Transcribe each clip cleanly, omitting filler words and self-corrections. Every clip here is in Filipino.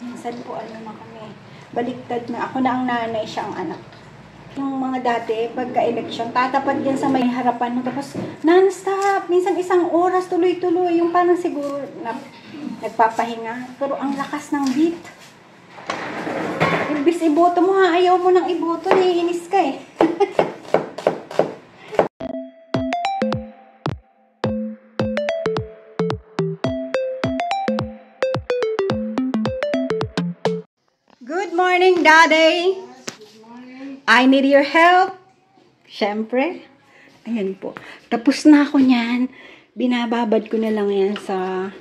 Minsan po ano na kami, baliktad na. Ako na ang nanay, siya ang anak. Yung mga dati, pagka-election, tatapat yan sa may harapan mo. Tapos, non-stop. Minsan 1 oras, tuloy-tuloy. Yung parang siguro na, nagpapahinga. Pero ang lakas ng beat. Ibis iboto mo ha, ayaw mo nang iboto, naiinis ka eh. Good morning, Daddy! Good morning. I need your help. Siyempre. Ayan po. Tapos na ako niyan. Binababad ko na lang yan sa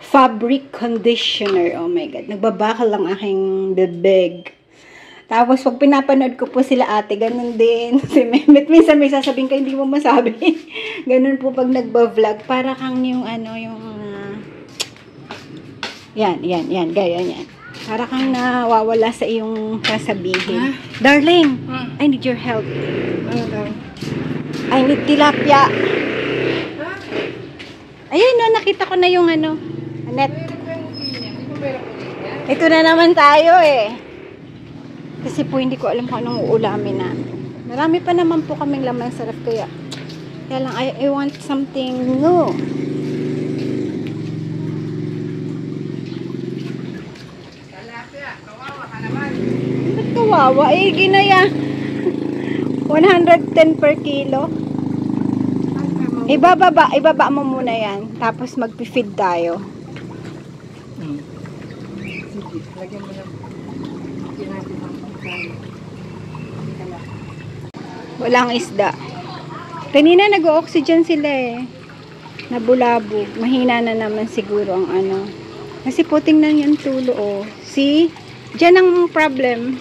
fabric conditioner. Oh my God. Nagbabakal lang aking bibig. Tapos pag pinapanood ko po sila ate, ganun din. Si Mehmet, minsan may sasabihin ka, hindi mo masabi. Ganun po pag nagba-vlog. Para kang yung yan, gaya yan. Para kang nawawala sa iyong sasabihin. Darling, I need your help. I need tilapia. Ayun, no, nakita ko na yung net. Ito na naman tayo eh. Kasi po hindi ko alam kung anong uulamin namin. Marami pa naman po kaming laman sa ref, kaya lang I want something new. Ba't kawawa? Eh, ginaya. 110 per kilo. Ibaba mo muna yan. Tapos magpi-feed tayo. Sige, lagyan mo lang. Walang isda. Kanina nag-o-oxygen sila eh. Nabulabog. Mahina na naman siguro ang Kasi po tingnan yung tulo oh. See? Diyan ang problem.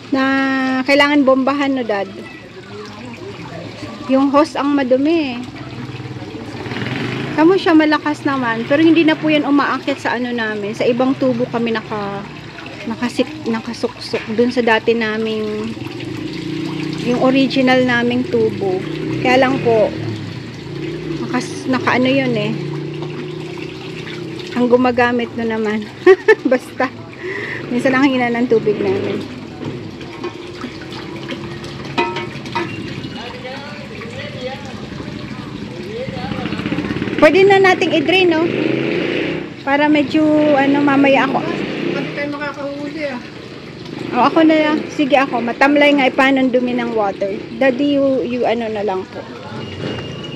Na kailangan bombahan no, Dad. Yung hose ang madumi. Kamo siya malakas naman, pero hindi na po yan umaakyat sa namin. Sa ibang tubo kami nakasuksok dun sa dati naming yung original naming tubo. Kaya lang po naka yun eh. Ang gumagamit no naman. Basta minsan ang hina ng tubig namin. Pwede na nating i-drain, no? Para medyo, mamaya ako. Pati tayo makakahuli ah. O, ako na lang. Sige ako. Matamlay nga, paano dumi ng water. Daddy, you na lang po.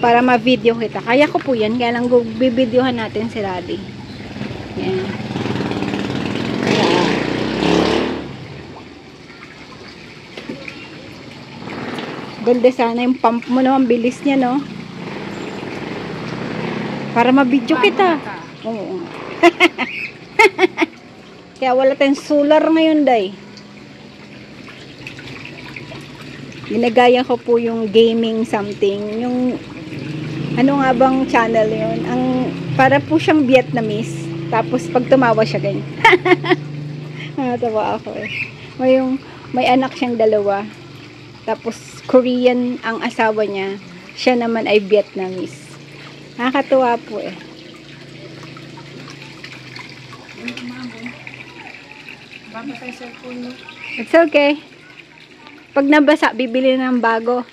Para ma-video kita. Kaya ko po yan. Kaya lang, bibidyohan natin si Daddy. Yan. Ganda sana yung pump mo, no? Ang bilis niya, no? Para ma-video kita. Oo. Kaya wala tayong solar ngayon, day. Ginagaya ko po yung gaming something. Yung, nga bang channel yun? Para po siyang Vietnamese. Tapos pag tumawa siya ganyan. Natawa ako eh. May anak siyang 2. Tapos Korean ang asawa niya. Siya naman ay Vietnamese. Nakakatuwa po eh. Babasay cellphone mo. It's okay. Pag nabasa, bibili ng bago.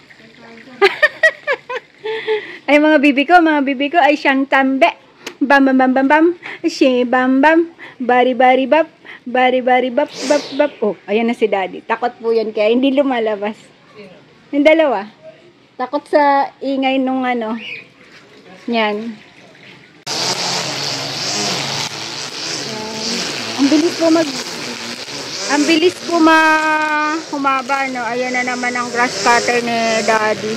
Ay mga bibi ko ay siyang tambe. Bam bam bam bam bam. Shi bam bam. Bari bari bap. Bari bari bap bap bap. Oh, ayan na si Daddy. Takot po yan kaya hindi lumalabas. Yung 2. Takot sa ingay nung yan. Ang bilis po humaba, no? Ayan na naman ang grass cutter ni Daddy.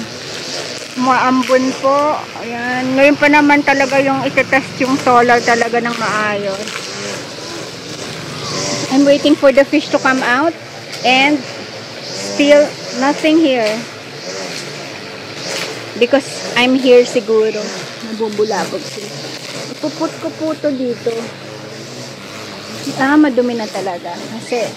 Maambon po. Ayan. Ngayon pa naman talaga yung itetest yung solar talaga ng maayos. I'm waiting for the fish to come out. And still nothing here. Because I'm here siguro. Nabubulabog sila. Ipuput ko po ito dito. Madumi na talaga. Kasi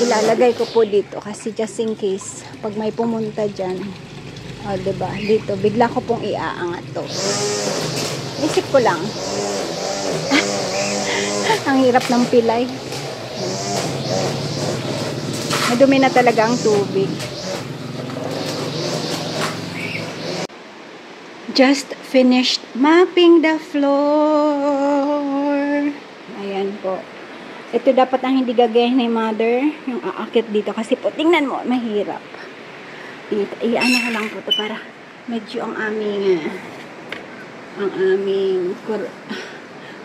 ilalagay ko po dito. Kasi just in case, pag may pumunta dyan, O, diba? Dito, bigla ko pong iaangat to. Isip ko lang. Ang hirap ng pilay. Madumi na talaga ang tubig. Just finished mopping the floor. Ayan po. Ito dapat ang hindi gagayahin ni mother. Yung aakit dito. Kasi po, tingnan mo, mahirap. Iano ko lang po ito para medyo ang aming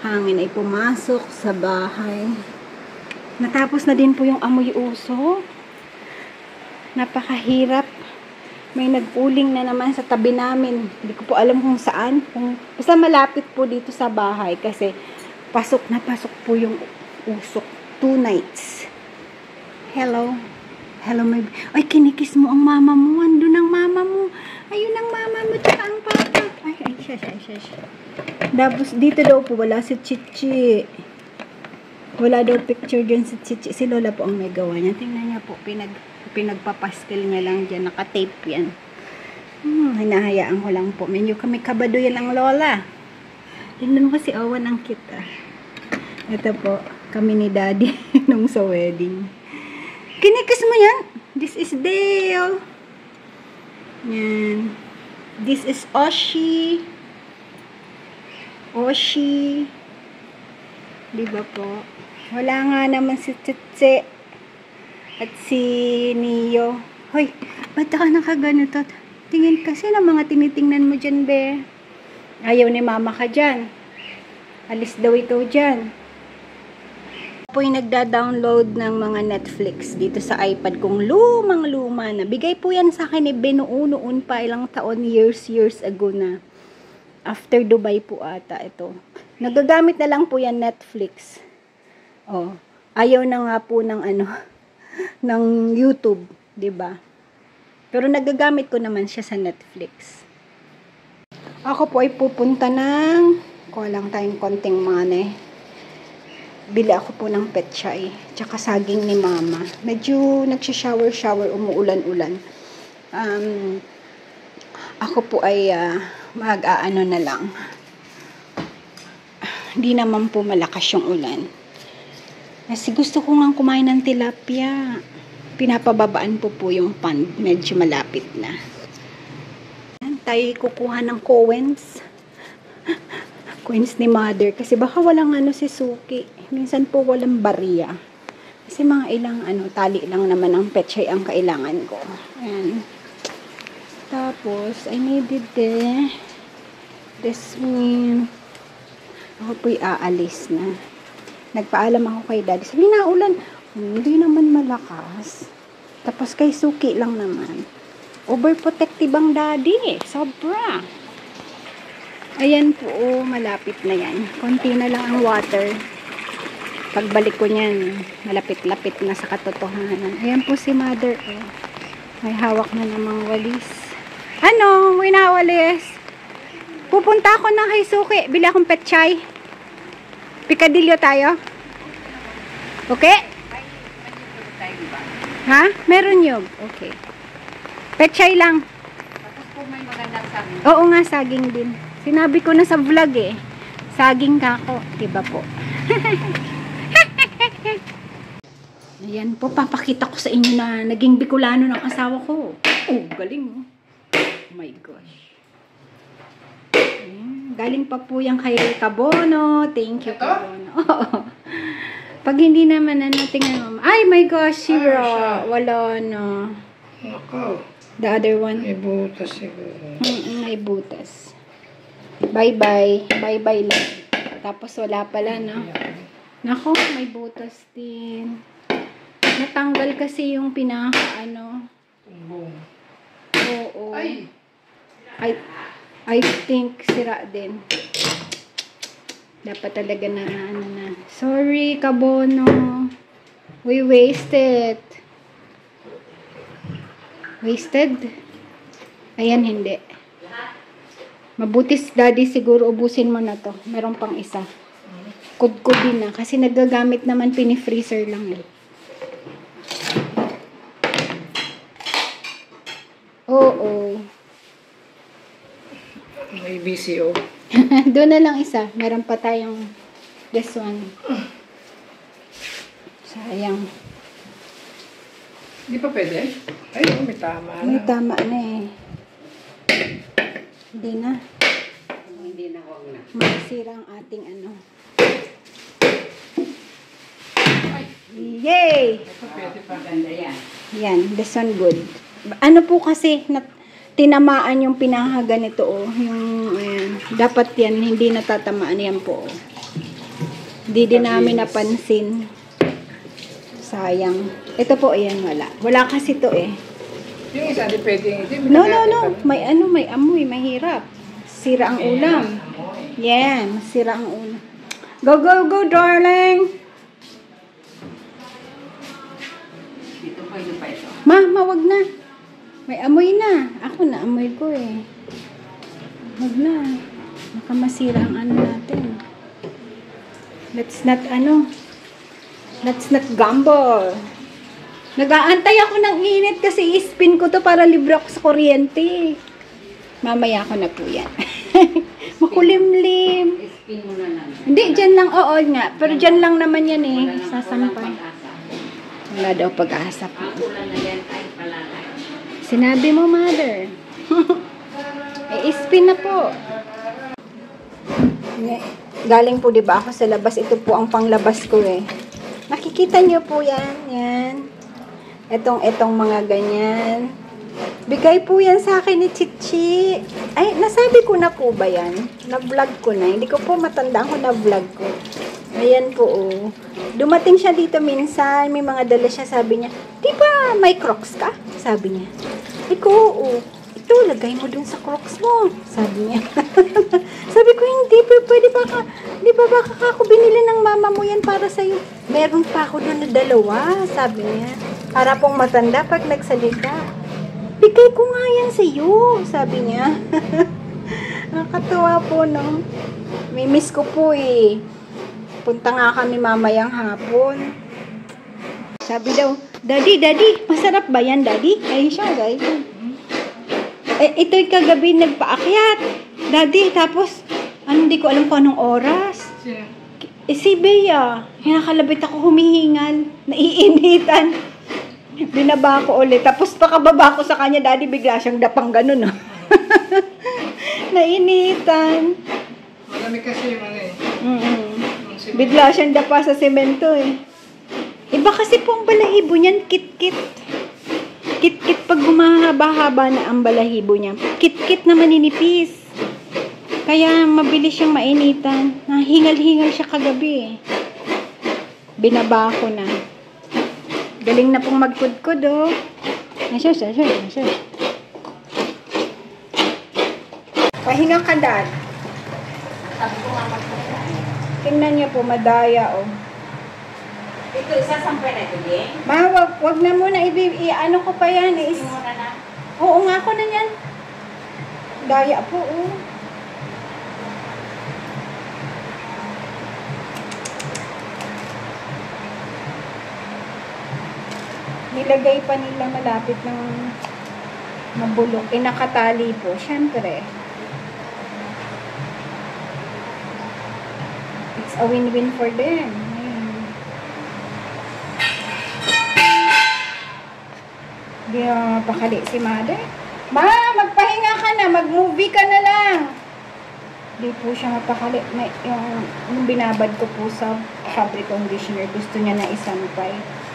hangin ay pumasok sa bahay. Natapos na din po yung amoy uso. Napakahirap. May nag-uling na naman sa tabi namin. Hindi ko po alam kung saan. Basta malapit po dito sa bahay kasi pasok na pasok po yung usok. 2 nights. Hello. Hello, my... Ay, kinikis mo ang mama mo. Andun ang mama mo. Ayun ang mama mo. Tsaka ang papa. Ay, shush. Tapos, dito daw po wala si Chichi. Wala daw picture dyan si Chichi. Si Lola po ang may gawa niya. Tingnan niya po. Pinagpapastel niya lang dyan. Naka-tape yan. Hinahayaan ko lang po. Medyo kami kabado yan ang Lola. Tingnan mo si Owen ang cute. Ito po. Kami ni Daddy nung sa wedding. Kinikis mo yan. This is Dale. Yan. This is Oshi. Diba po? Wala nga naman si Tsitsi. At si Neo. Hoy, ba't ka nakaganito? Tingin kasi na mga tinitingnan mo dyan, be. Ayaw ni mama ka dyan. Alis daw ito dyan. Po yung nagda-download ng mga Netflix dito sa iPad kong lumang-luma na. Bigay po yan sa akin ni noon pa, ilang taon, years ago na. After Dubai po ata ito. Nagagamit na lang po yan Netflix. Oh, ayaw na nga po ng ng YouTube, 'di ba? Pero nagagamit ko naman siya sa Netflix. Ako po ay pupunta ng kulang tayong konting money. Bili ako po ng petchay, tsaka saging ni mama. Medyo nagsha-shower, umuulan-ulan. Ako po ay mag-aano na lang. Hindi naman po malakas yung ulan. Kasi gusto ko nga kumain ng tilapia. Pinapababaan po yung pan. Medyo malapit na. Tayo kukuha ng coins. Coins ni mother. Kasi baka walang si Suki. Minsan po walang bariya. Kasi mga ilang tali lang naman ang petchay ang kailangan ko. Ayan. Tapos, I needed this one. Ako po'y aalis na. Nagpaalam ako kay Daddy. Sabi na, ulan. Hindi naman malakas. Tapos kay Suki lang naman. Overprotective ang Daddy. Sobra. Ayan po, malapit na yan. Konti na lang ang water. Pagbalik ko niyan, malapit-lapit na sa katotohanan. Ayan po si Mother. May hawak na namang walis. Ano? May nawalis. Pupunta ako ng kay Suki. Bili akong petchay. Picadillo tayo. Okay? Ha? Meron yun. Okay. Petchay lang. Tapos po may magandang saging. Oo nga, saging din. Sinabi ko na sa vlog saging kako. Diba po? Ayan po, papakita ko sa inyo na naging Bicolano ng asawa ko. Oh, galing. Oh my gosh. Ayan. Galing pa po yan kay Kabono. Thank you, Ito? Kabono. Oo. Pag hindi naman tingnan mo. Ay, my gosh, Shira. Wala na. Ako. The other one. May butas siguro. May butas. Bye-bye. Bye-bye lang. Tapos wala pala, no? Nako, may butas din. Natanggal kasi yung Oo. Ay! I think sira din. Dapat talaga na Sorry, Kabono. We wasted. Wasted? Ayan, hindi. Mabutis, Daddy, siguro ubusin mo na to. Meron pang isa. Kudkudin na. Kasi nagagamit naman, pini-freezer lang Oo. May BCO. Doon na lang isa. Meron pa tayong this one. Sayang. Hindi pa pwede? Ay, may tama na. May tama na eh. Hindi na. Hindi na, huwag na. Masira ang ating ano. Yay! Ito pwede pa. Ganda yan. Yan, this one good. Ano po kasi, tinamaan yung pinahaga nito, oh. Yung, ayan. Dapat yan, hindi natatamaan yan po, oh. Hindi din namin napansin. Sayang. Ito po, ayan, wala. Wala kasi to, eh. Yung isa, di pwede. No. May ano, may amoy, mahirap. Sira ang ulam. Yan, sira ang ulam. Go, darling! Ma, wag na. May amoy na. Ako na amoy ko eh. Wag na. Baka masira ang ano natin. Let's not gamble. Nag-aantay ako ng init kasi i-spin ko to para libre ako sa kuryente. Mamaya ko na po yan. Makulimlim. Spin mo na lang. Hindi, dyan lang. Oo nga. Pero dyan lang naman yan eh. Sasampay. Wala daw pag-asa po. Sinabi mo, mother. spin na po. Galing po, diba, ako sa labas. Ito po ang panglabas ko eh. Nakikita niyo po yan. Yan. Etong mga ganyan. Bigay po yan sa akin ni Chichi. Ay, nasabi ko na po ba yan? Na-vlog ko na. Hindi ko po matandaan ko na-vlog ko. Ayan po, oh. Dumating siya dito minsan. May mga dala siya. Sabi niya, di ba may Crocs ka? Sabi niya. Iko, oo. Ito, lagay mo dun sa Crocs mo. Sabi niya. Sabi ko, hindi pa. Pwede baka, di ba baka ako binili ng mama mo yan para sa'yo? Meron pa ako dun na dalawa. Sabi niya. Para pong matanda pag nagsalita. Bigay ko nga yan sa'yo. Sabi niya. Nakakatuwa po, no? May miss ko po eh. Punta nga kami mamayang hapon. Sabi daw, Daddy, masarap ba yan, Daddy? Ayun siya, guys. Ito'y kagabi nagpaakyat. Daddy, tapos, hindi ko alam kung anong oras. Si Bea, nakalabit ako humihingal, naiinitan. Binaba ko ulit. Tapos pakababa ko sa kanya, Daddy, bigla siyang dapang ganun. Oh. Nainitan. Marami kasi yung ano eh. Bigla siyang dapa sa semento eh. Iba kasi po ang balahibo niyan, kit-kit. Kit-kit pag humahaba-haba na ang balahibo niya. Kit-kit na maninipis. Kaya mabilis siyang mainitan. Hingal-hingal siya kagabi eh. Binaba ko na. Galing na pong magkudkod oh. Asya. Pahinga ka, Dad. Tingnan niyo po, madaya oh. Ito, isasampay na ito, eh? Ma, wag na muna. Ano ko pa yan eh. Muna na. Oo nga, ako na yan. Daya po oh. Nilagay pa nila malapit ng mabulok. Nakatali po, syempre. It's a win-win for them. Hindi na mapakali si mother. Ma, magpahinga ka na. Mag-movie ka na lang. Hindi po siya mapakali. Yung binabad ko po sa fabric conditioner, gusto niya na isampay.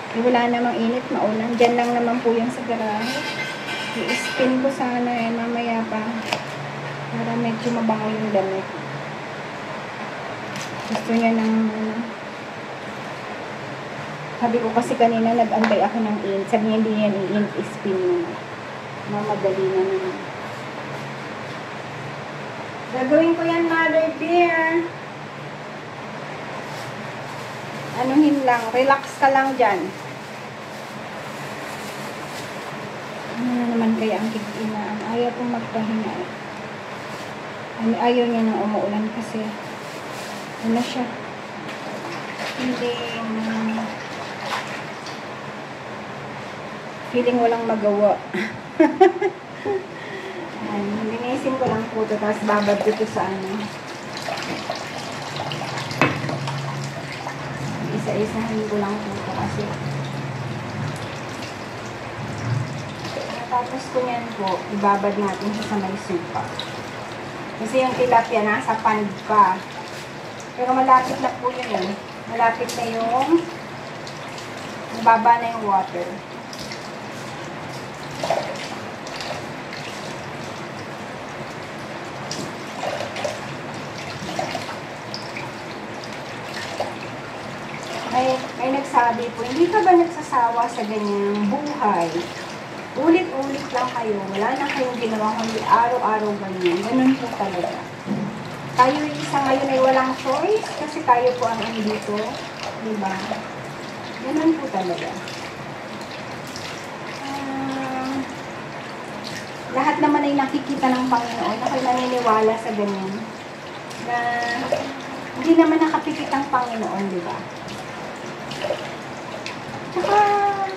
Wala namang init, maulan. Diyan lang naman po yan sa garahe. I-spin ko sana eh, mamaya pa. Para medyo mabango yung damit. Gusto niya ng... Sabi ko kasi kanina nag-antay ako ng init. Sabi niya hindi yan i-init, i-spin mo na. Mamadali na naman. Gagawin ko yan, mother dear. Anuhin lang, relax ka lang dyan. Ano na naman kaya ang kikinaan? Ayaw pong magpahinga eh. Ayaw niya nang umuulan kasi ano siya? Hindi feeling walang magawa. Linis Lilinisin ko lang po ito, tapos babad ko ito sa ano. Isa-isahin ko lang po ito kasi tapos ko yan po, ibabad natin siya sa may supa. Kasi yung tilapia nasa pan pa. Pero malapit na po yun eh. Malapit na yung baba na yung water. May nagsabi po, hindi ka ba nagsasawa sa ganyang buhay? Ulit-ulit lang kayo. Wala na kayong ginawa kundi araw-araw ganyan. Ganun po talaga. Tayo isa ngayon ay walang choice kasi tayo po ang andito. Diba? Ganun po talaga. Lahat naman ay nakikita ng Panginoon. Ako'y naniniwala sa ganyan. Na hindi naman nakapikit ang Panginoon, diba? Tsaka,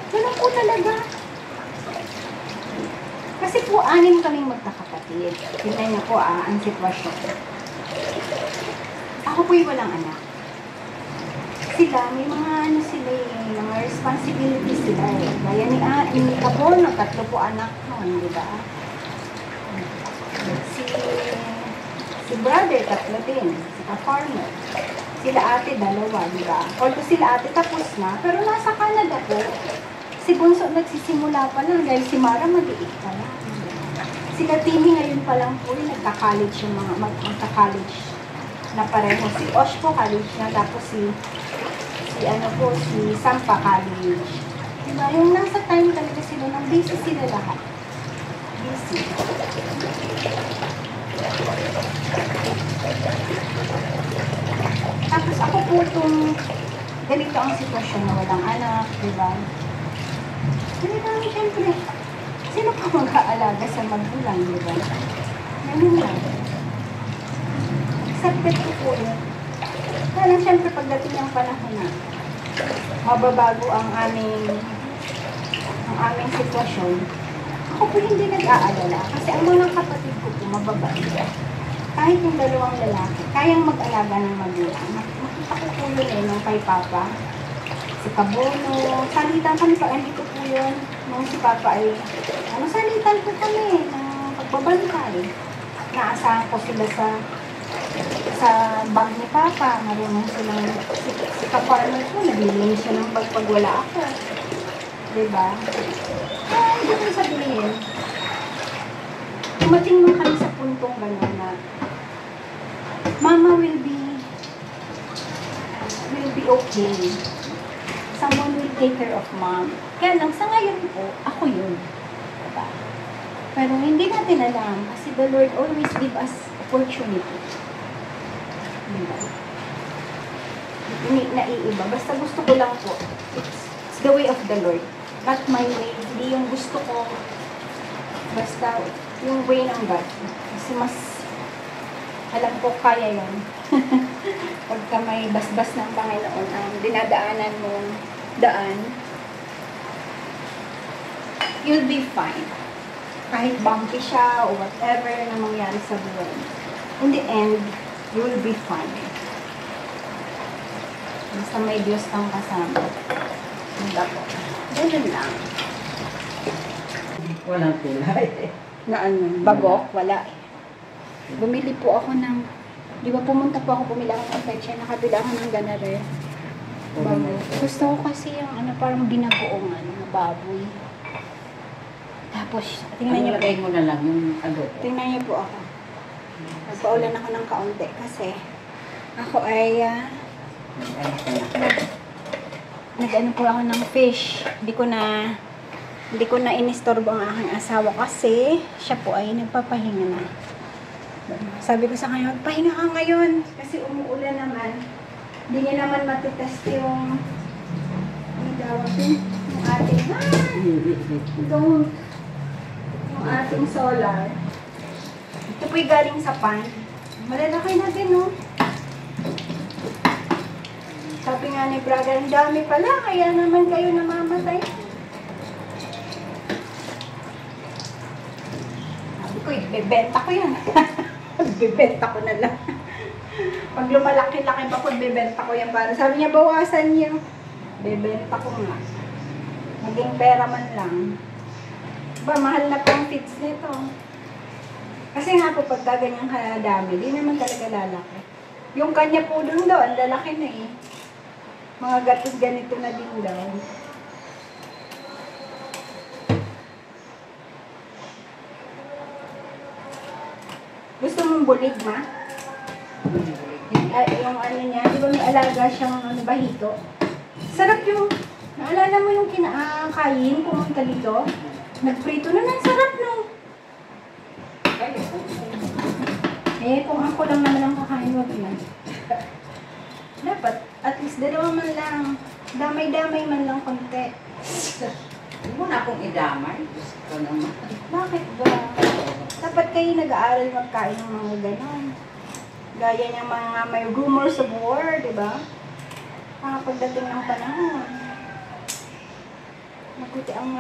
ganun po talaga. Kasi po, 6 kaming magkakapatid. Tingnan niyo po ang sitwasyon. Ako po'y walang anak. Sila, may mga sila mga responsibilities sila eh. Gaya ni Kabon, 3 po anak noon, di ba? Si brother, 3 din. Si ka-farmer. Sila ate, 2, di ba? Although sila ate tapos na, pero nasa Canada po. Si Bunso nagsisimula pa lang dahil si Mara maliit pa lang. Sila Timmy ngayon pa lang po nagka-college yung mga magka-college na pareho. Si Osh po college na, tapos si Sampa college. Diba? Yung nasa time talaga sila, nang busy sila lahat. Busy. Tapos ako po itong ganito ang sitwasyon na walang anak, diba? Hindi namin siyempre, sino pa mag-aalaga sa magulang, diba? Ganun lang. Accepted ko po yun. Kaya siyempre pagdating ng panahon na mababago ang aming sitwasyon, ako po hindi nag-aalala. Kasi ang mga kapatid ko po mababait. Kahit yung 2 lalaki, kayang mag-alaga ng magulang. Makita ko po yun eh, nung kay Papa. Si Kabono, salitan kami pa, andito po yun. Nung si Papa ay, salitan po kami ng pagbabantay. Naasahan ko sila sa bag ni Papa. Marunong silang, si ka-farmer ko, nabiling siya ng bag pag wala ako. Diba? Hindi ko sabihin. Dumating nung kami sa puntong gano'n na Mama will be okay. Someone will take care of Mom. Kaya lang, sa ngayon po, ako yun. Diba? Pero hindi natin alam kasi the Lord always give us opportunity. Diba? Naiiba. Basta gusto ko lang po. It's the way of the Lord. Not my way. Hindi yung gusto ko. Basta yung way ng God. Kasi mas alam ko kaya yun. Pagka may basbas ng Panginoon ang dinadaanan mong daan, you'll be fine. Kahit bumpy siya o whatever na mangyari sa buhay. In the end, you'll be fine. Basta may Diyos kang kasama. Hindi po. Ganun lang. Walang kulay. Na ano, bagok, wala eh. Bumili po ako ng, di ba pumunta po ako, bumili ako ng pecha, nakabili ako ng ganare. Bago. Gusto ko kasi yung parang binagoong na baboy. Tapos, tingnan niyo po. Mo na lang yung adobo. Tingnan niyo po ako. Nagpaulan ako ng kaunti kasi ako ay nag-ano po ako ng fish. Hindi ko na inistorbo ang aking asawa kasi siya po ay nagpapahinga na. Sabi ko sa kanya, magpahinga ka ngayon kasi umuulan naman. Hindi niya naman matitest yung yung ating solar. Ito po'y galing sa pan. Malalaki na din, no? Sabi nga ni brother, ang dami pala, kaya naman kayo namamatay. Sabi ko, ibebenta ko yan. Bibenta ko na lang. Pag lumalaki-laki pa po, bibenta ko yan. Para sabi niya, bawasan niyo. Bibenta ko nga. Maging pera man lang. Ba, mahal na po ang feeds nito. Kasi nga po, pagka ganyang kadami, di naman talaga lalaki. Yung kanya po dun daw, ang lalaki na eh. Mga gatos ganito na din daw. Gusto mong bulig, ma? Yung ano niya, di ba may alaga siyang ano, bahito? Sarap yung, naalala mo yung kinakain, pumunta dito? Nagprito na, ang sarap no. Eh, kung ako lang naman ang kakain, wag na. Dapat, at least dalawa man lang. Damay-damay man lang konti. Hindi mo na akong idamay. Gusto ko naman. Bakit ba? Dapat kayo nag-aaral magkain ng mga ganon. Gaya ng mga may rumors of war, di ba? Pagdating ng panahon. Mabuti ang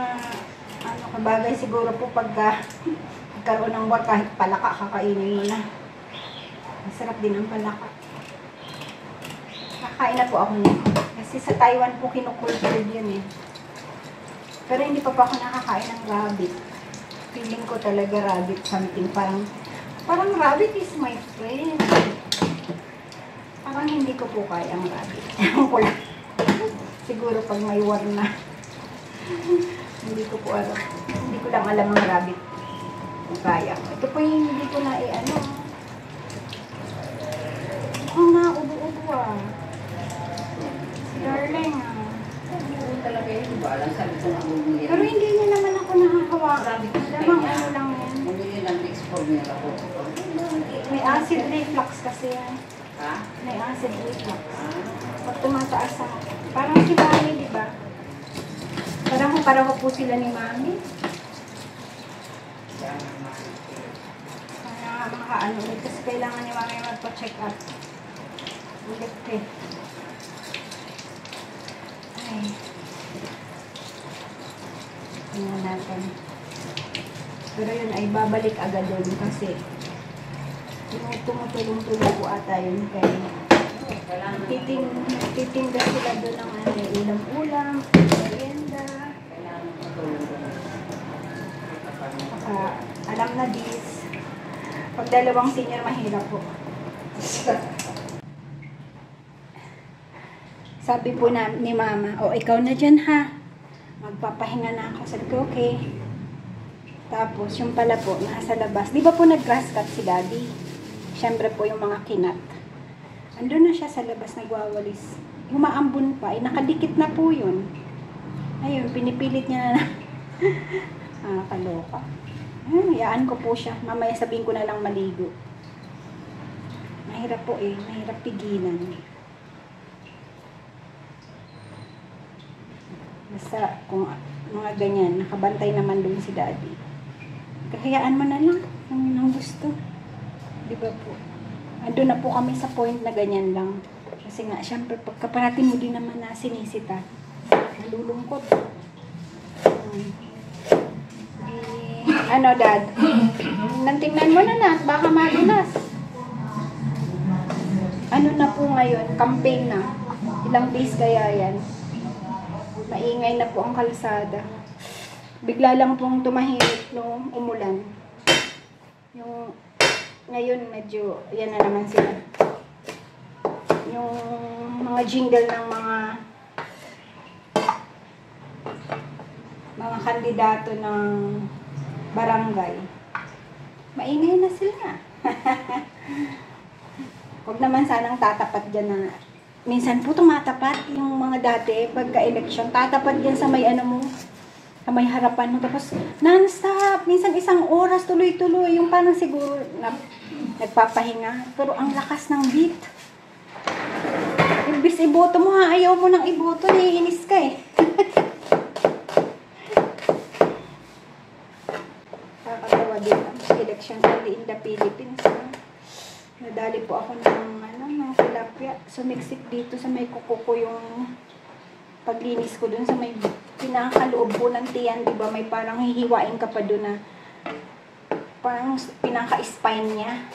ano, kabagay siguro po pagka magkaroon ng war, kahit palaka, kakainin mo na. Masarap din ang palaka. Kakain na po ako niya. Kasi sa Taiwan po kinukultured yun eh. Pero hindi pa ako nakakain ng rabbit. Feeling ko talaga rabbit something. Parang rabbit is my friend. Parang hindi ko po kaya ang rabbit. Ewan ko lang. Siguro pag may war na. Hindi ko po alam. Hindi ko lang alam ang rabbit. Kung kaya. Ito po yung hindi ko na ano. Mukhang naubo-ubo ah. Si darling ah. Oo talaga yun. Di ba alam, sabi ko nga bumili. Pero hindi niya naman ako nakahawakan. Lamang ano lang yan. Bumili ng mix formula ko. May acid reflux kasi yan. Ha? May acid reflux. Ah. Pag tumataas ang... Parang si Mami, di ba? Parang po sila ni Mami. Kaya naman. Kaya makaano ulit. Kasi kailangan ni Mami magpa-check up. Ulit eh. Ay. Tingnan natin. Pero yun ay babalik agad doon kasi tumutulong-tulong po ata yun kay titinda sila doon ng ulam-ulam, merienda. Alam na this. Pag dalawang senior, mahirap po. Sabi po ni Mama, ikaw na dyan ha. Magpapahinga na ako. Sabi ko, okay. Tapos, yung pala po, nasa labas. Di ba po nag-grass cut si Daddy? Siyempre po yung mga kinat. Andun na siya sa labas, nagwawalis. Humaambon pa, nakadikit na po yun. Ayun, pinipilit niya na. Kaloka. Hayaan ko po siya. Mamaya sabihin ko na lang maligo. Mahirap po eh. Mahirap pigilan. Basta kung mga ganyan, nakabantay naman doon si Daddy. Kahayaan mo na lang kung nang gusto. Di ba po? Ando na po kami sa point na ganyan lang. Kasi nga, syempre, pagkaparati mo din naman na sinisita, nalulungkot. Ano, Dad? Nantingnan mo na, baka madulas. Ano na po ngayon? Campaign na. Ilang days kaya yan? Maingay na po ang kalsada. Bigla lang pong tumahimik nung umulan. Yung ngayon medyo, yan na naman sila. Yung mga jingle ng mga kandidato ng barangay. Maingay na sila. Huwag naman sanang tatapat dyan na minsan po tumatapat yung mga dati pagka-election. Tatapat dyan sa may ano mo, sa may harapan mo. Tapos non-stop. Minsan 1 oras tuloy-tuloy. Yung parang siguro nagpapahinga. Pero ang lakas ng beat. Imbis iboto mo ha, ayaw mo nang iboto. Naiinis ka eh. Kakatawa din ang election in the Philippines. Nadali po ako ng tilapia. Sumiksik dito sa may kuko ko yung paglinis ko dun sa may pinakaloob po ng tiyan, di ba? May parang hihiwain ka pa dun na Parang pinaka-spine niya.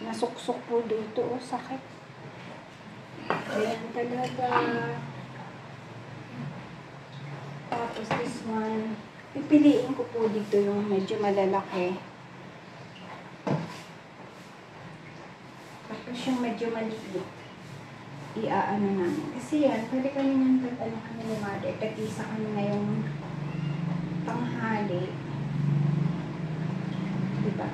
Nasuksok po dito. Oh, sakit. Ayan talaga. Tapos this one. Pipiliin ko po dito yung medyo malalaki. Tapos yung medyo maliit. Iaano namin. Kasi yan, pwede kami nang ano kami ni mother. Tagisa kami ngayong tanghali. Diba?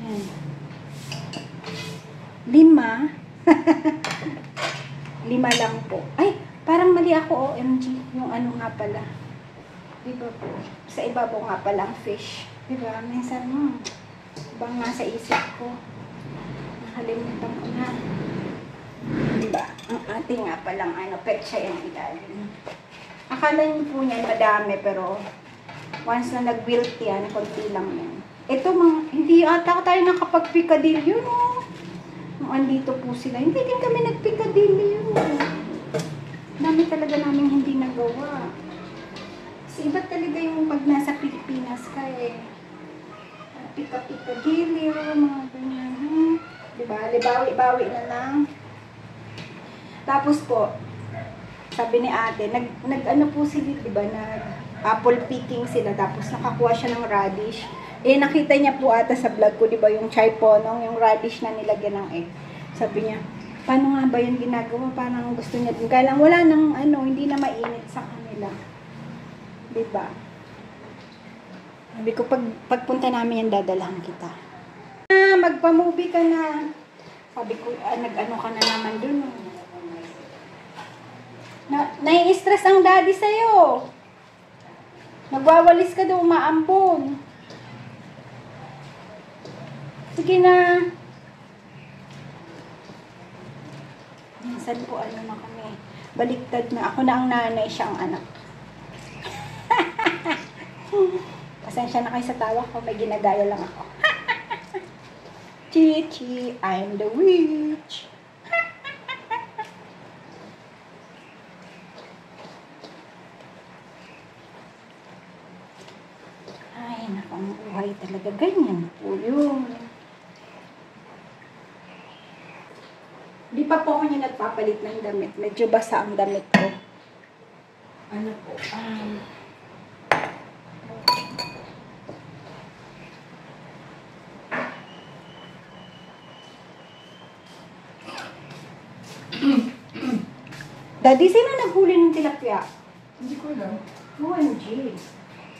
Yan. 5. 5 lang po. Ay, parang mali ako, OMG. Yung ano nga pala. Diba po? Sa ibabaw nga pala ang fish. Diba? Minsan, ibang nga sa isip ko. Nakalimutan ko na. Diba? Ang ating nga palang petsa yung ilalim. Akala niyo po niyan madami, pero once na nag-wilt yan, konti lang yan. Ito hindi ata tayo nakapag-picadillo, no? Nung andito po sila, hindi din kami nag-picadillo. Dami talaga namin hindi nagawa. Kasi iba talaga yung pag nasa Pilipinas ka pika-picadillo, mga ganyan. Diba? Bawi-bawi na lang. Tapos po, sabi ni ate, nag-ano po sila, diba, apple picking sila, tapos nakakuha siya ng radish. Nakita niya po ata sa vlog ko, diba, yung chai ponong, yung radish na nilagyan ng egg. Sabi niya, paano nga ba yung ginagawa? Parang gusto niya din. Kaya lang, wala nang, hindi na mainit sa kanila. Diba? Sabi ko, pagpunta namin yan, dadalahan kita. Magpa-movie ka na. Sabi ko, nag-ano ka na naman dun. Nai-stress ang daddy sa'yo. Nagwawalis ka daw, umaambon. Sige na. Minsan po, na kami. Baliktad na. Ako na ang nanay, siya ang anak. Pasensya na kayo sa tawa ko. May ginagaya lang ako. Chichi, I'm the witch. Ay, nakang buhay talaga. Ganyan po yun. Di pa po ako niya nagpapalit ng damit. Medyo basa ang damit ko. Ano po? Daddy, sino naghuli ng tilapia? Hindi ko alam. OMG.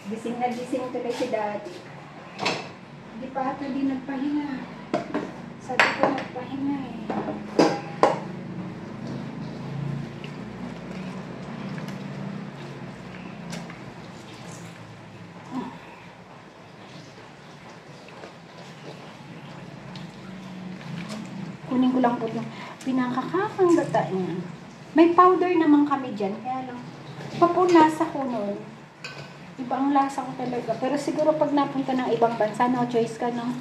Gising na gising tuloy si Daddy. Hindi pa ata di nagpahinga. Sabi ko nagpahinga eh. Kunin ko lang po yung pinakakakang gata niya. May powder naman kami dyan, kaya lang, iba po lasa ko nun. Ibang lasa ko talaga. Pero siguro pag napunta ng ibang bansa, no choice ka, no?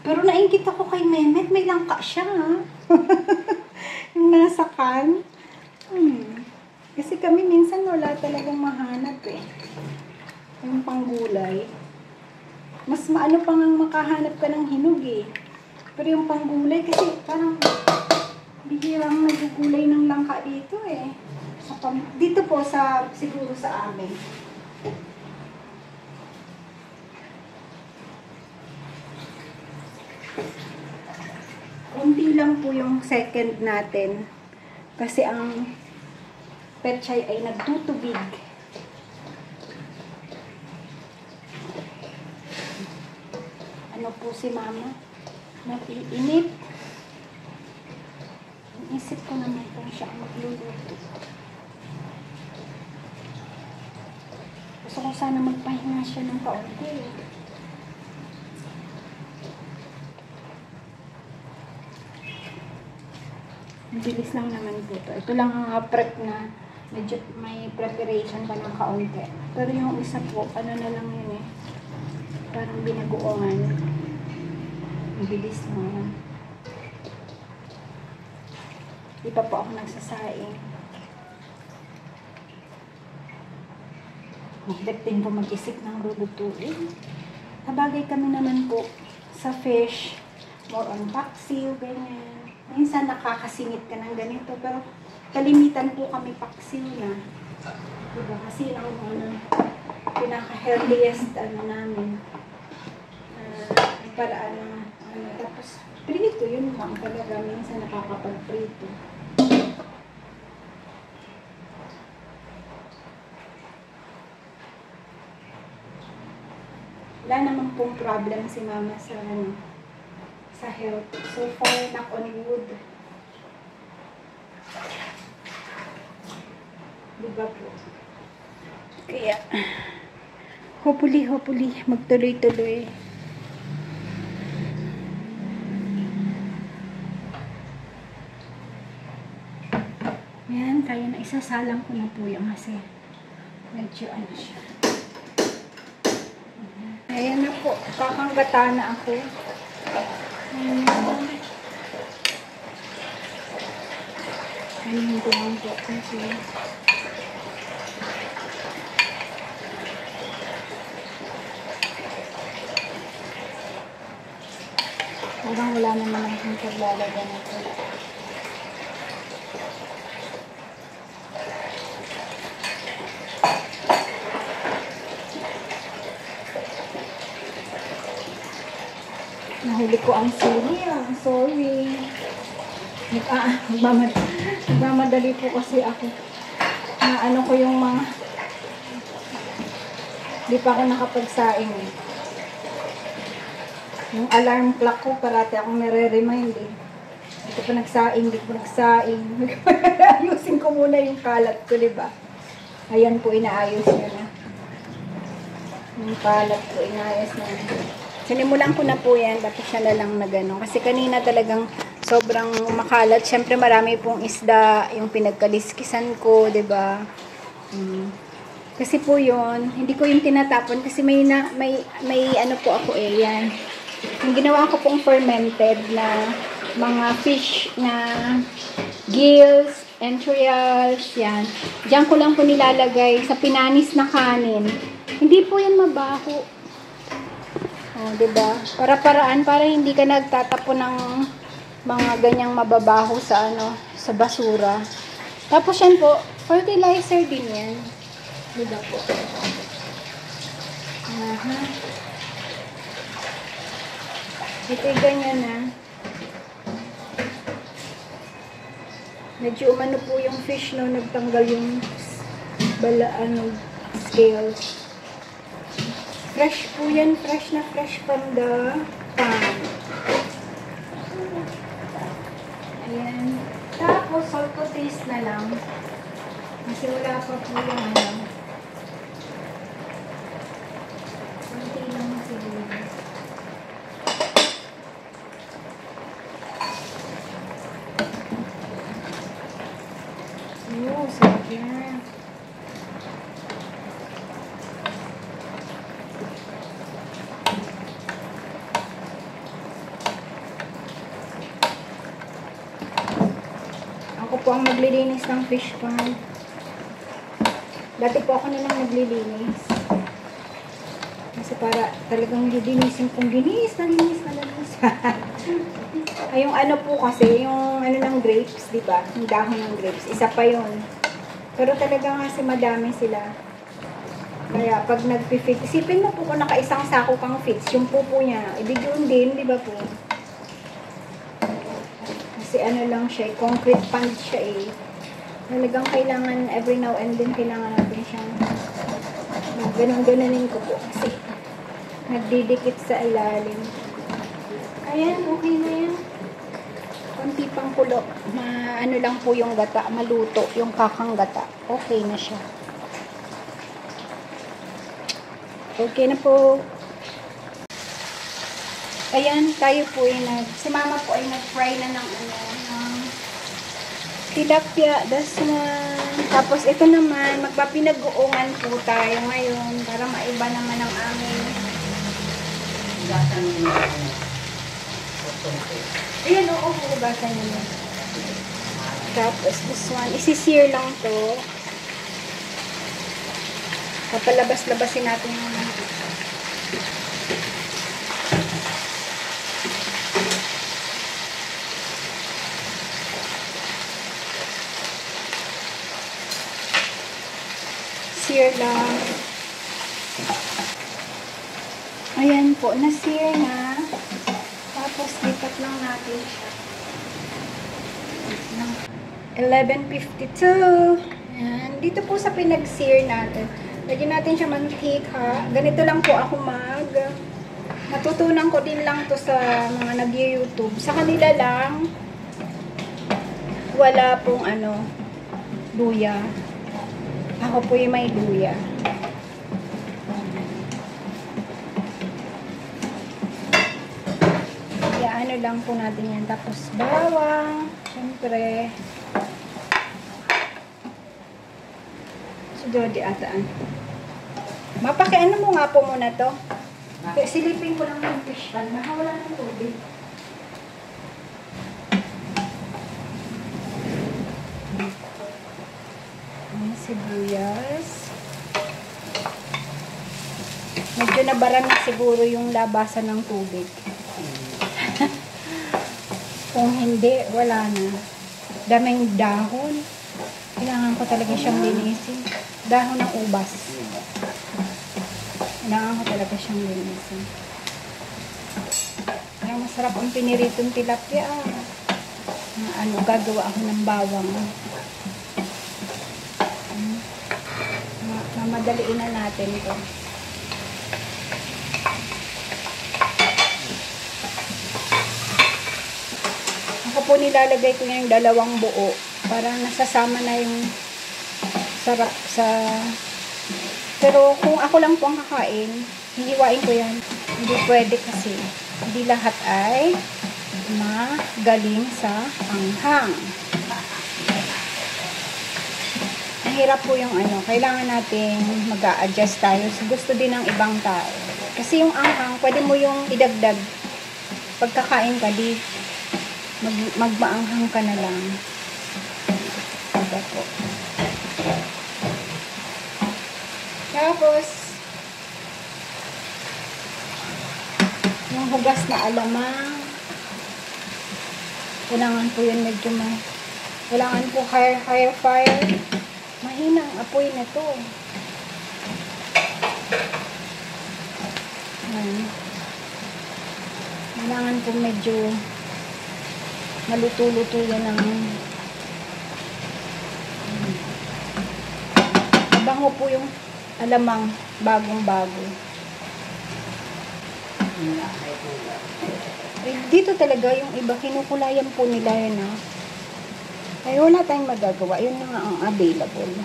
Pero naingkit ako kay Mehmet, may langka siya, ha? Yung nasa kan. Kasi kami minsan wala talagang mahanap, eh. Yung panggulay. Mas maano pang makahanap ka ng hinog, eh. Pero yung panggulay, kasi parang bihirang nagugulay ng langka dito eh. Dito po siguro sa amin. Kunti lang po yung second natin. Kasi ang petchay ay nagtutubig. Ano po si mama? Nag-iinit. Isip ko naman kung siya magluluto. Gusto ko sana magpahinga siya ng kaunti. Bilis lang naman po ito. Ito lang ang prep na medyo may preparation pa ng kaunti. Pero yung isa po, ano na lang yun eh. Parang binagoongan. Ang bilis mo. Di pa po ako nagsasaing. Mahirap din po mag-isip ng lulutuin. Sabagay kami naman po sa fish, more on paksiw, ganyan. Minsan nakakasingit ka ng ganito, pero kalimitan po kami paksiw na. Diba? Kasi ang pinaka-healthiest namin. Paraan na tapos prito, yun lang talaga. Minsan nakakapag-prito. Wala naman pong problem si mama sa health. So far, knock on wood. Diba po? Kaya, hopefully, magtuloy-tuloy. Yan, kaya na isasalang ko na po yung kasi medyo ano siya. Ayan na po, kakanggata na ako. Ayun ko lang po kasi parang wala naman akong paglalagyan nito. Nahuli ko ang sili. Sorry. Nagmamadali po kasi ako. Na ano ko yung mga di pa ako nakapagsaing eh. Yung alarm clock ko, parati akong nare-remind eh. Di ko pa nagsaing. Ayusin ko muna yung kalat ko, diba? Ayan po, inaayos nyo na. Yung kalat ko, inaayos na. Sinimulan ko na po yan, dapat siya na lang na gano'n. Kasi kanina talagang sobrang makalat. Siyempre marami pong isda, yung pinagkaliskisan ko, 'di ba? Kasi po yun, hindi ko yung tinatapon kasi may ano po ako yan. Yung ginawa ko pong fermented na mga fish na gills, entrails, yan. Diyan ko lang po nilalagay sa pinanis na kanin. Hindi po yan mabaho. Oh, 'di ba? Para-paraan para hindi ka nagtatapon ng mga ganyang mababaho sa sa basura. Tapos yan po, fertilizer din 'yan. 'Di ba po? Aha. Ito ganyan na. Medyo umano po yung fish no, nagtanggal yung scales. Fresh po yan, fresh na fresh from the farm. Ayan. Tapos, salt to taste na lang. Kasi wala pa po yung konti lang siguro. Sarap yan. Ako po ang maglilinis ng fish pond. Dati po ako na lang naglilinis. Kasi para talagang lilinisin kong nalinis. Ay, yung ano po kasi, yung ano ng grapes, di ba? Yung dahon ng grapes. Isa pa yun. Pero talaga kasi madami sila. Kaya pag nagpi-fit, isipin mo po kung naka-isang sako kang fits, yung pupo niya, ibigyon din, di ba po? Kasi ano lang siya, concrete pond siya eh. Talagang kailangan every now and then kailangan natin siyang ganun-ganunin ko po kasi nagdidikit sa ilalim. Ayan, okay na yan. Konti pang kulo. Ano lang po yung gata, maluto, yung kakang gata. Okay na siya. Okay na po. Ayan, tayo po ay si mama po ay nag-fry na ng tilapia, tapos ito naman, magpapinag-uungan po tayo ngayon para maiba naman ang aming Hugasan mo yung ano. Pupunti. Ayan, oo, hugasan nyo na. Tapos, this one, isi-sear lang to. Papalabas-labasin natin yung sear lang. Ayan po, na-sear na. Tapos, lipat lang natin siya. 11:52. Ayan. Dito po sa pinag-sear natin. Lagyan natin siya mantika. Ganito lang po ako natutunan ko din lang to sa mga nag-YouTube. Sa kanila lang, wala pong luya. Ako po yung may luya. Ano lang po natin yan. Tapos bawang. Siyempre. Si Jody ataan. Mapakiano mo nga po muna to. Silipin ko lang yung fish pan. Mahawala ng tubig. Ayan, sibuyas. Medyo nabaran na siguro yung labasan ng tubig. Kung hindi, wala na. Daming dahon. Kailangan ko talaga siyang linisin. Dahon ng ubas. Kailangan ko talaga siyang linisin. Kaya masarap ang piniritong tilapia. Gagawa ako ng bawang. Mamadaliin na natin ito. Ako po nilalagay ko yung dalawang buo para nasasama na yung sarap sa... Pero kung ako lang po ang kakain, hihiwain ko yan. Hindi pwede kasi hindi lahat ay magaling sa anghang. Mahirap po yung kailangan natin mag-a-adjust tayo. So, gusto din ng ibang tao. Kasi yung anghang, pwede mo yung idagdag. Pagkakain ka, di magmaanghang ka na lang. Diba po? Tapos, yung hugas na alamang, kailangan po yun medyo kailangan po higher fire. Mahina ang apoy na to. Kailangan po medyo maluto-luto yan ng mabango po yung alamang bagong-bago. Dito talaga yung iba kinukulayan po nila yan ay wala tayong magagawa, yun na nga ang available.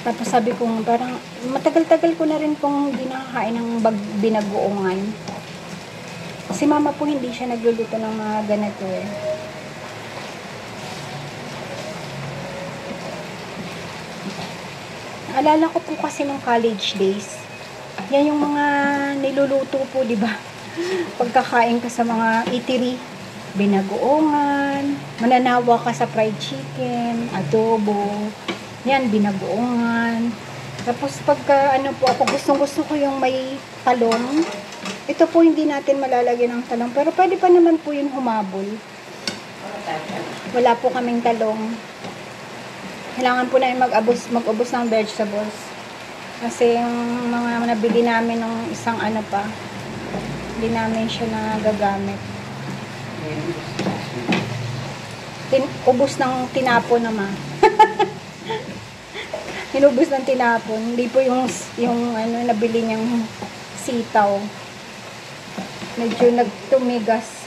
Tapos sabi ko parang matagal-tagal ko na rin pong hindi nakakain ng binagoongan. Si mama po hindi siya nagluluto ng mga ganito eh. Alala ko po kasi nung college days. Yan yung mga niluluto po, di ba? Pagkakain ka sa mga eatery, binagoongan, mananawa ka sa fried chicken, adobo, yan, binagoongan. Tapos pagka po ako, gustong-gusto ko yung may talong. Ito po hindi natin malalagyan ng talong, pero pwede pa naman po yun humabol. Wala po kaming talong. Kailangan po namin mag-ubos ng vegetables. Kasi yung mga nabili namin ng isang pa, hindi namin siya nagagamit. Ubos ng tinapon naman. Inubos ng tinapon. Hindi po yung nabili niyang sitaw. Medyo nagtumigas.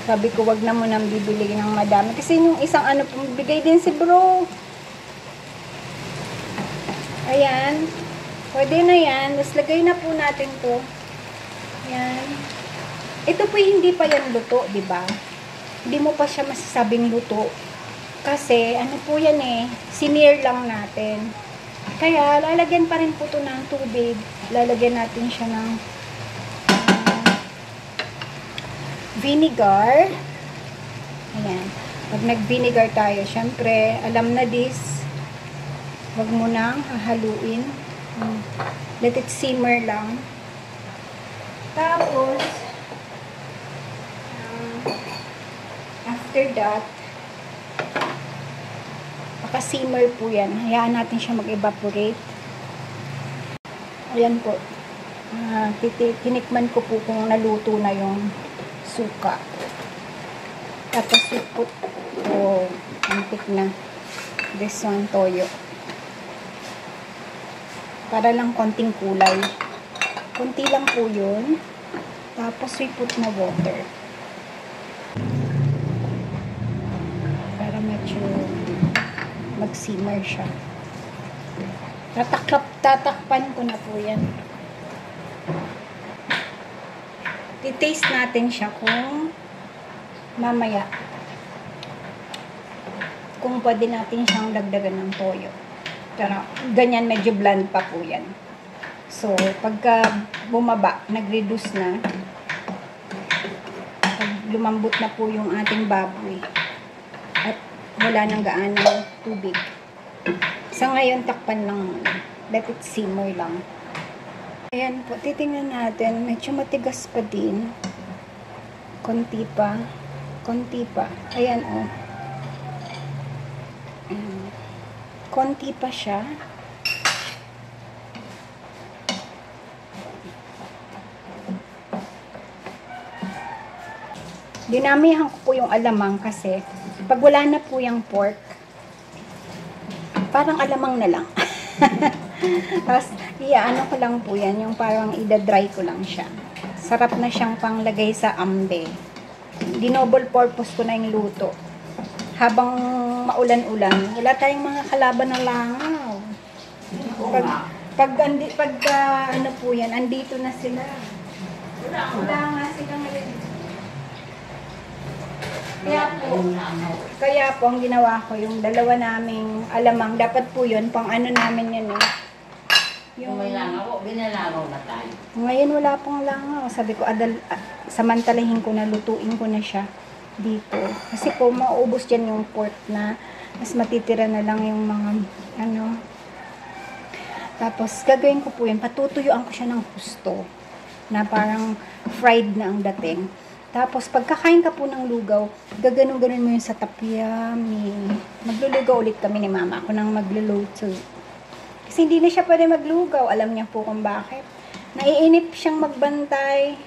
Sabi ko, wag na mo nang bibili ng madami. Kasi yung isang bigay din si bro. Ayan. Pwede na yan. Tapos lagay na po natin to. Ayan. Ito po hindi pa yan luto, di ba? Hindi mo pa siya masasabing luto. Kasi, po yan sinear lang natin. Kaya, lalagyan pa rin po ito ng tubig. Lalagyan natin siya ng vinegar. Ayan. Pag nag-vinegar tayo, syempre, alam na this, wag mo nang hahaluin. Let it simmer lang. Tapos, after that, simmer po yan. Hayaan natin siya mag-evaporate. Ayan po. Tinikman ko po kung naluto na yung suka. Tapos iput po antik na this one toyo. Para lang konting kulay. Kunti lang po yun. Tapos we put na water. Para medyo mag-simmer siya. Tatakpan ko na po yan. I-taste natin siya kung mamaya kung pwede natin siyang dagdagan ng toyo. Pero ganyan medyo bland pa po yan. So, pagka bumaba, nag-reduce na, pag lumambot na po yung ating baboy at wala nang gaanong tubig. Sa ngayon, takpan lang muna. Let it simmer lang. Ayan po, titingnan natin. Medyo matigas pa din. Konti pa. Konti pa. Ayan o. Konti pa siya. Dinamihan ko po yung alamang kasi pag wala na po yung pork, parang alamang na lang. Tapos, ano ko lang po yan, yung parang ida-dry ko lang siya. Sarap na siyang panglagay sa ambe. Dinoble purpose ko na yung luto. Habang maulan-ulan, wala tayong mga kalaban na langaw. Pag ano po yan, andito na sila. Wala nga sila ngayon. Kaya po, ang ginawa ko, yung dalawa naming alamang, dapat po yun, pang ano namin yun eh. Yung may langaw, binalagaw na tayo. Ngayon wala pong langaw. Sabi ko, samantalahin ko na, lutuin ko na siya dito. Kasi po, maubos dyan yung pork na, mas matitira na lang yung mga, ano. Tapos, gagawin ko po yun, patutuyuan ko siya ng husto, na parang fried na ang dating. Tapos, pagkakain ka po ng lugaw, gaganon-ganon mo yun sa tapyami. Maglulugaw ulit kami ni mama ako nang magluluto. Kasi hindi na siya pwede maglugaw. Alam niya po kung bakit. Naiinip siyang magbantay.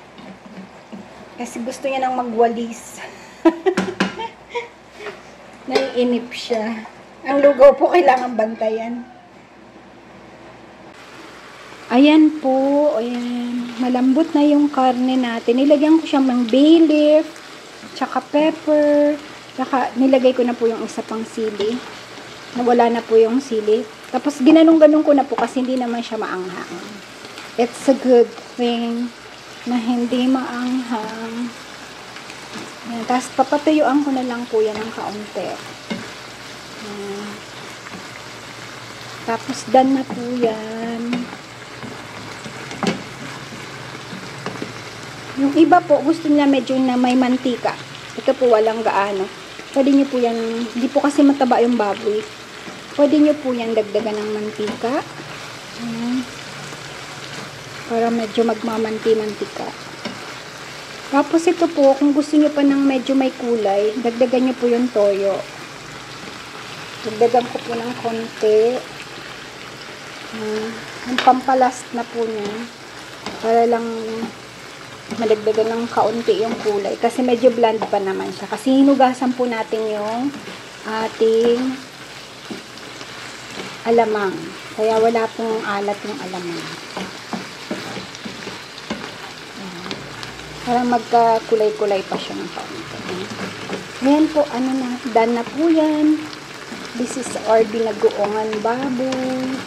Kasi gusto niya nang magwalis. Naiinip siya. Ang lugaw po kailangan bantayan. Ayan po, ayan. Malambot na yung karne natin. Nilagyan ko siya ng bay leaf, tsaka pepper, tsaka nilagay ko na po yung isa pang sili. Nawala na po yung sili. Tapos ginanong-ganong ko na po kasi hindi naman siya maanghang. It's a good thing na hindi maanghang. Ayan. Tapos papatuyuan ko na lang po yan ng kaunti. Ayan. Tapos done na po yan. Yung iba po, gusto nila medyo na may mantika. Ito po, walang gaano. Pwede nyo po yan, hindi po kasi mataba yung baboy. Pwede nyo po yan dagdagan ng mantika. Para medyo magmamanti-mantika. Tapos ito po, kung gusto nyo pa ng medyo may kulay, dagdagan nyo po yung toyo. Dagdagan ko po ng konti. Yung pampalast na po niya. Para lang madagdagan ng kaunti yung kulay. Kasi medyo bland pa naman siya. Kasi hinugasan po natin yung ating alamang. Kaya wala pong alat yung alamang. Para magkakulay-kulay pa siya ng kaunti. Ngayon po, ano na, done na po yan. This is our binagoongan baboy.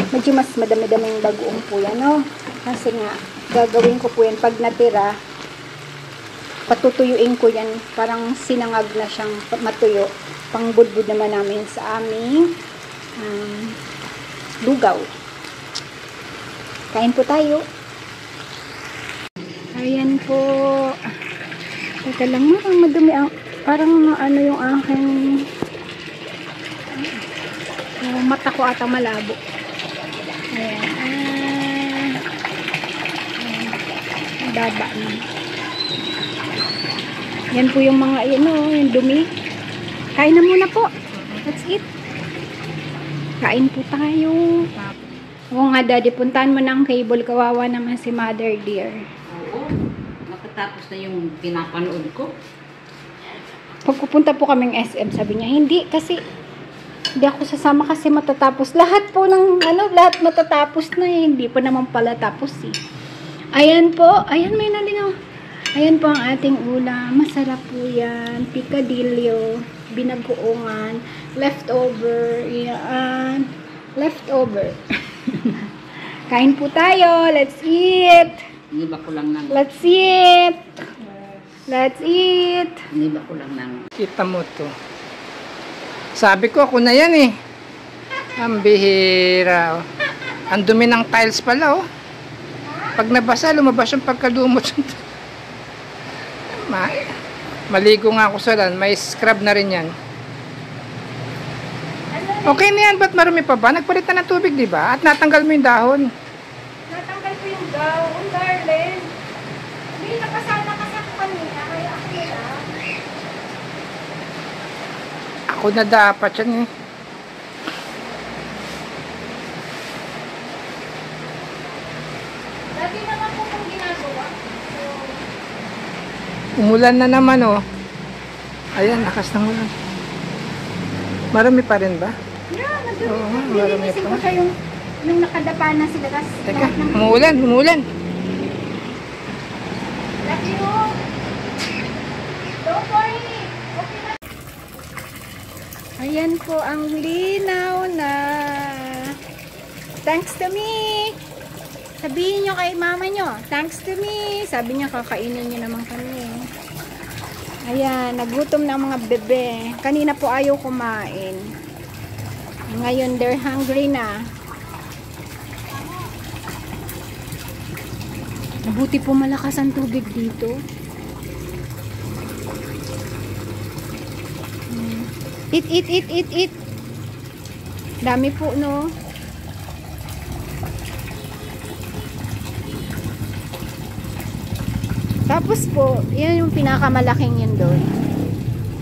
Medyo mas madami-dami yung bagoong po yan, no? Kasi nga, gagawin ko po yan pag natira, patutuyuin ko yan, parang sinangag na siyang matuyo, pangbudbud naman namin sa aming lugaw. Kain po tayo. Ayan po. Teka lang, parang madumi ang, parang ano yung aking mata ko ata malabo. Ayan. Baba na. Yan po yung mga, yung dumi. Kain na muna po. Let's eat. Kain po tayo. Oo nga, Daddy, puntahan mo ng cable. Kawawa naman si Mother dear. Oo. Nakatapos na yung pinapanood ko. Pagpupunta po kaming SM, sabi niya, hindi, kasi hindi ako sasama kasi matatapos. Lahat po ng, lahat matatapos na eh. Hindi pa naman pala tapos eh. Ayan po. Ayan, may nalingaw. Ayan po ang ating ulam. Masarap po yan. Picadillo, binagoongan, leftover, yan. Leftover. Kain po tayo. Let's eat. Iniba ko lang ng... Let's eat. Let's eat. Iniba ko lang ng... Kita mo to. Sabi ko, ako na yan eh. Ang bihira. Oh. Ang dumi ng tiles pala oh. Pag nabasa, lumabas yung pagkalumot. Maligo nga ako sa lan. May scrub na rin yan. Okay na yan. Ba't marumi pa ba? Nagpalit na ng tubig, di ba? At natanggal mo yung dahon. Natanggal ko yung gown, darling. Hindi, nakasana kasi ako kanina. Kaya okay lang. Ako na dapat yan eh. Dati naman po kung ginagawa. Umulan na naman oh. Ayan, lakas ng ulan. Marami pa rin ba? Yeah, Oo, nagdumi. marami Nilinisin pa. ko siya yung nakadapa na sila. Tas Teka, lahat ng... umulan. Love you. Don't worry. Okay na. Ayan po ang linaw na. Thanks to me. Sabihin nyo kay mama nyo. Thanks to me. Sabi niya kakainin nyo naman kami. Ayan, nagutom na ang mga bebe. Kanina po ayaw kumain. Ngayon, they're hungry na. Mabuti po malakas ang tubig dito. Eat. Dami po, no? Tapos po, yan yung pinakamalaking yun doon.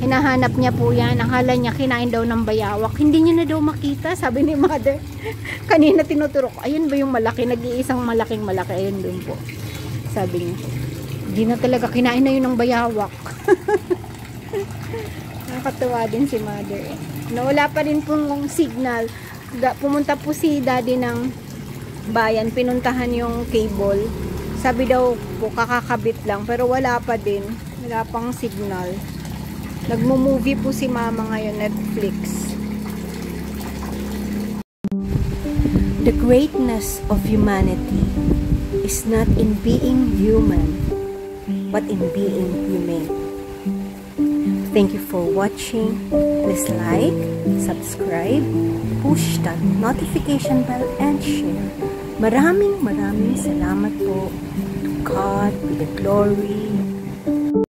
Hinahanap niya po yan. Akala niya kinain daw ng bayawak. Hindi niya na daw makita, sabi ni mother. Kanina tinuturo ko, ayun ba yung malaki? Nag-iisang malaking malaki. Ayun doon po. Sabi niya. Hindi na talaga kinain na yun ng bayawak. Nakakatuwa din si mother. Nawala pa rin pong signal. Pumunta po si daddy ng bayan. Pinuntahan yung cable. Sabi daw po kakakabit lang. Pero wala pa din. Wala pang signal. Nagmo-movie po si mama ngayon, Netflix. The greatness of humanity is not in being human, but in being humane. Thank you for watching. Please like, subscribe, push that notification bell, and share. Maraming salamat po. To God be the glory.